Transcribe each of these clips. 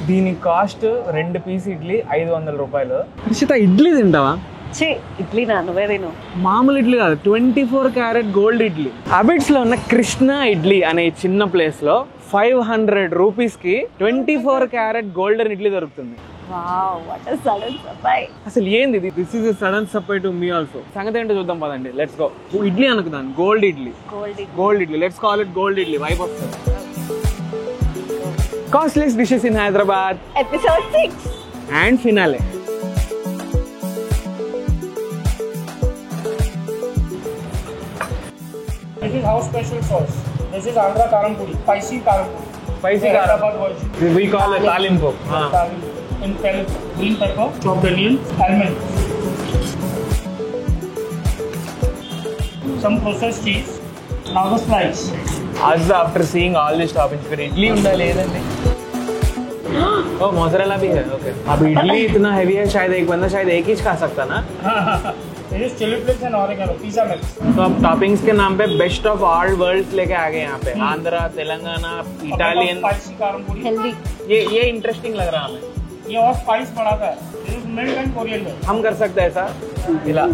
దీని cost 2 piece idli 500 రూపాయలు. హర్షిత ఇడ్లీ తింటావా? ఇడ్లీ నా నువ్వే తిను. మామూలు ఇడ్లీ కాదు, 24 క్యారెట్ గోల్డ్ ఇడ్లీ. అబిట్స్ లో ఉన్న కృష్ణ ఇడ్లీ అనే చిన్న ప్లేస్ లో 500 రూపీస్కి 24 క్యారెట్ గోల్డెన్ ఇడ్లీ దొరుకుతుంది. అసలు ఏంది this is sudden surprise to me also. సంగతి ఏంటో చూద్దాం పదండి, లెట్స్ గో. ఇడ్లీ అనుకున్నాను, gold idli. Let's call it gold idli. Vibe వస్తుంది. Costless dishes in Hyderabad episode 6 and finale. This is house special sauce. This is Andhra Karam Puri, spicy Karam Puri. Spicy Karam. We call it talimpo. Talimpo. In green pepper, chopped onion, almond. Some processed cheese. Now the slice. As after seeing all these toppings, फिर इडली उंडा लेदंడి. Oh, mozzarella भी है. Okay. अब इडली इतना heavy है, शायद एक बंदा शायद एक ही खा सकता ना. This is chili flakes and oregano, pizza mix. तो अब टॉपिंग्स के नाम पे बेस्ट ऑफ ऑल वर्ल्ड्स लेके आ गए यहाँ पे. Andhra, Telangana, Italian. Spicy Karam Puri. Healthy. ये इंटरेस्टिंग लग रहा हमें. ये और स्पाइस बढ़ाता है. This is mint and coriander. हम कर सकते हैं ऐसा. मिला.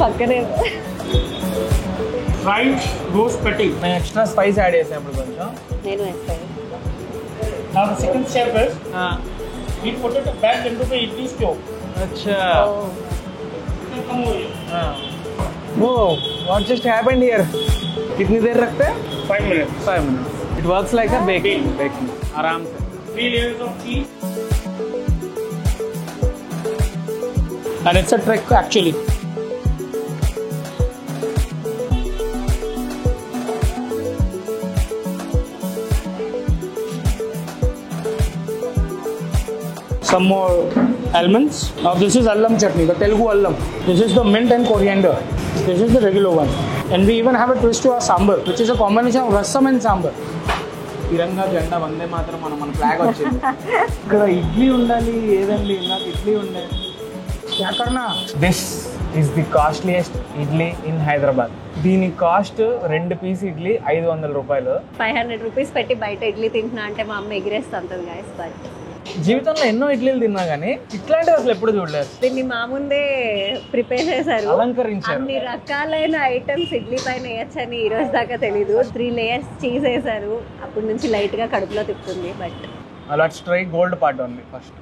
పక్కనే Fried roast patty. मैं एक्स्ट्रा स्पाइस ऐड చేసాను ఇప్పుడు కొంచెం. నేను వేస్తాను. Now the second step is हाँ. we put it back into the idli stove. अच्छा. Come over here. हाँ. वो what just happened here? कितनी देर रखते हैं? 5 minutes. 5 minutes. It works like a baking. आराम से. 3 layers of cheese. And it's a trick actually. Some more almonds. Now this is allam chutney, the Telugu allam. This is the mint and coriander. This is the regular one. And we even have a twist to our sambar, which is a combination of rasam and sambar. తిరంగా జెండా వందే మాత్రం మన flag వచ్చింది. ఇక్కడ ఇడ్లీ ఉండాలి, ఏదండి నాకు ఇడ్లీ ఉండాలి. क्या करना? This is the costliest idli in Hyderabad. దీని కాస్ట్ 2 పీస్ ఇడ్లీ 500 రూపాయలు. 500 రూపీస్ పెట్టి బయట ఇడ్లీ తింటున్నా అంటే మా అమ్మ ఎగిరేస్తుంటది గైస్. బట్ జీవితంలో ఎన్నో ఇడ్లీలు తిన్నా కానీ ఇట్లాంటివి అసలు ఎప్పుడు చూడలేదు. దీన్ని మా ముందే ప్రిపేర్ చేశారు, అలంకరించారు. అన్ని రకాలైన ఐటమ్స్ ఇడ్లీ పైన వేయచ్చని ఈ రోజు దాకా తెలీదు. 3 లేయర్స్ చీజ్ వేసారు. అప్పటి నుంచి లైట్ గా కడుపులో తిప్పుతుంది. But let's try gold part only first.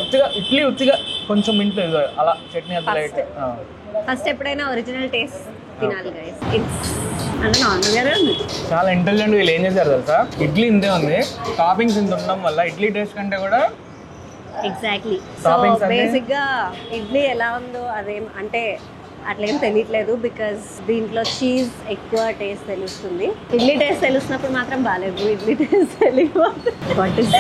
ఉత్తిగా ఇడ్లీ ఉత్తిగా కొంచెం ఇంట్లో అలా చట్నీ అంత లైట్. ఫస్ట్ ఎప్పుడైనా ఒరిజినల్ టేస్ట్ తినాలి గైస్. ఇట్స్ అంటే నార్మల్ గానే ఉంది. చాలా ఇంటెలిజెంట్. వీళ్ళు ఏం చేశారు తెలుసా, ఇడ్లీ ఇంతే ఉంది, టాపింగ్స్ ఇంత ఉండడం వల్ల ఇడ్లీ టేస్ట్ కంటే కూడా ఎగ్జాక్ట్లీ. సో Toppings అన్నీ- బేసిక్ గా ఇడ్లీ ఎలా ఉందో అదేం అంటే అట్లేం తెలియట్లేదు. బికాస్ దీంట్లో చీజ్ ఎక్కువ టేస్ట్ తెలుస్తుంది. ఇడ్లీ టేస్ట్ తెలుస్తున్నప్పుడు మాత్రం బాగాలేదు. ఇడ్లీ టేస్ట్ తెలియదు. What is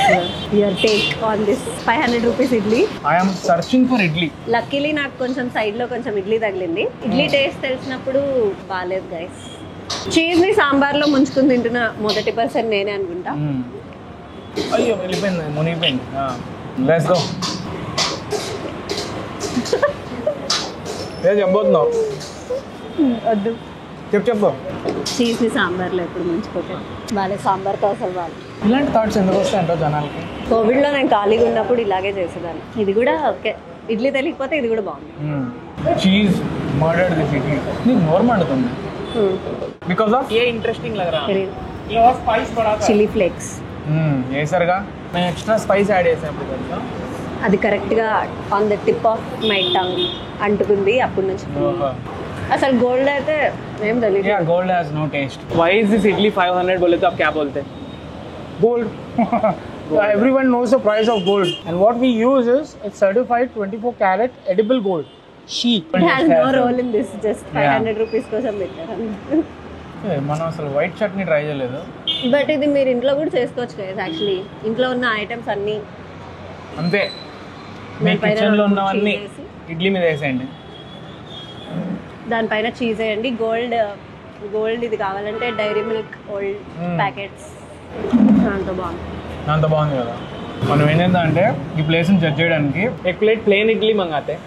your take on this 500 rupees idli? I'm searching for idli. Luckily నాకు కొంచెం సైడ్ లో కొంచెం ఇడ్లీ తగిలింది. ఇడ్లీ టేస్ట్ తెలిసినప్పుడు బాగాలేదు గైస్. చీజ్ ని సాంబార్ లో ముంచుకుని తింటున్న మొదటి పర్సన్ నేనే అనుకుంటా. అయ్యో వెళ్ళిపోయింది, మునిగిపోయింది. Let's go. ఏం చెప్పబోతున్నావు? వద్దు, చెప్పు. చీజ్ ని సాంబార్ లో ఎప్పుడు ముంచుకోవట్లేదు. బాగాలేదు సాంబార్తో అసలు బాగా. ఇలాంటి థాట్స్ ఎందుకు వస్తాయంటో జనాలకి. కోవిడ్ లో నేను ఖాళీగా ఉన్నప్పుడు ఇలాగే చేసేదాన్ని. ఇది కూడా ఓకే, ఇడ్లీ తెలియకపోతే ఇది కూడా బాగుంది. Cheese murdered this idli. నీకు నోరు మండుతుంది బికాజ్ ఆఫ్ ఏ ఇంట్రెస్టింగ్ లగ్ రहा है. ये और स्पाइस बढ़ाता है. చిల్లీ ఫ్లేక్స్ వేసారుగా, నేను ఎక్స్ట్రా స్పైస్ యాడ్ చేసాను ఇప్పుడు కొంచెం. అది కరెక్ట్ గా on the tip of my tongue అంటుకుంది అప్పటి నుంచి. అసలు గోల్డ్ అయితే ఏం తెలియదు. Yeah, gold has no taste. Why is this idli 500 बोले तो आप क्या बोलते हैं? Gold. Everyone knows the price of gold. And what we use is it's certified 24 karat edible gold. Sheet. It has no role in this. Just 500 rupees కోసం పెట్టారు. మనం అసలు వైట్ చట్నీ ట్రై చేయలేదు. బట్ ఇది మీరు ఇంట్లో కూడా చేసుకోవచ్చు కదా. యాక్చువల్లీ ఇంట్లో ఉన్న ఐటమ్స్ అన్నీ అంతే, మీ కిచెన్ లో ఉన్నవన్నీ ఇడ్లీ మీద వేసేయండి. దానిపైన చీజ్ వేయండి. గోల్డ్ ఇది కావాలంటే డైరీ మిల్క్ ఓల్డ్ ప్యాకెట్స్ దాంతో బాగుంది. అంత బాగుంది కదా. మనం ఏం చేద్దామంటే ఈ ప్లేస్ని జడ్జ్ చేయడానికి एक प्लेट ప్లేన్ ఇడ్లీ మంగాతే.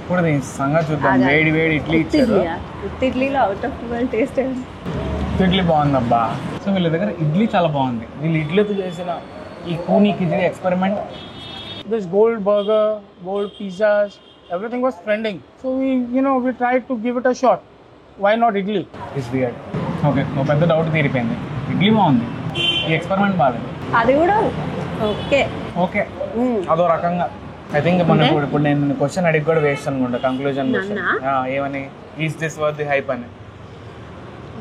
ఇప్పుడు దీని సంగతి చూద్దాం. వేడి వేడి ఇడ్లీ ఇచ్చారు. ఇడ్లీలో out of world taste idli బాగుంది అబ్బా. సో వీళ్ళ దగ్గర ఇడ్లీ చాలా బాగుంది. వీళ్ళు ఇడ్లీతో చేసిన ఈ కూనీ khichdi experiment. This gold burger, gold pizzas, everything was trending. So we tried to give it a shot. Why not idli? It's weird. Okay, ఒక పెద్ద డౌట్ తీరిపోయింది. ఇడ్లీ బాగుంది, ఈ ఎక్స్పెరిమెంట్ బాగాలేదు. అది కూడా ఓకే. ఓకే, అదో రకంగా. ఐ థింక్ మనం ఇప్పుడు నేను క్వశ్చన్ అడిగి కూడా వేస్ట్ అనుకుంటా కంక్లూజన్. ఏమని is this worth the hype అని.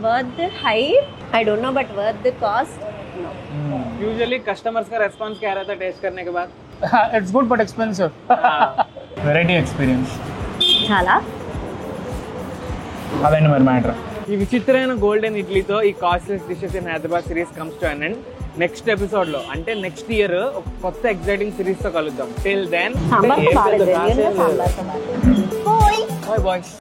Worth the hype I don't know but worth the cost no. Usually customers का रेस्पॉन्स क्या रहता है टेस्ट करने के बाद? It's good but expensive. Variety experience చాలా. అదండి మరి మ్యాటర్. ఈ విచిత్రమైన గోల్డెన్ ఇడ్లీతో ఈ costless dishes in Hyderabad series comes to an end. Next episode లో అంటే నెక్స్ట్ ఇయర్ ఒక కొత్త ఎక్సైటింగ్ సిరీస్ తో కలుద్దాం. టిల్ దెన్ సాంబార్ బాగా బాయ్ బాయ్స్.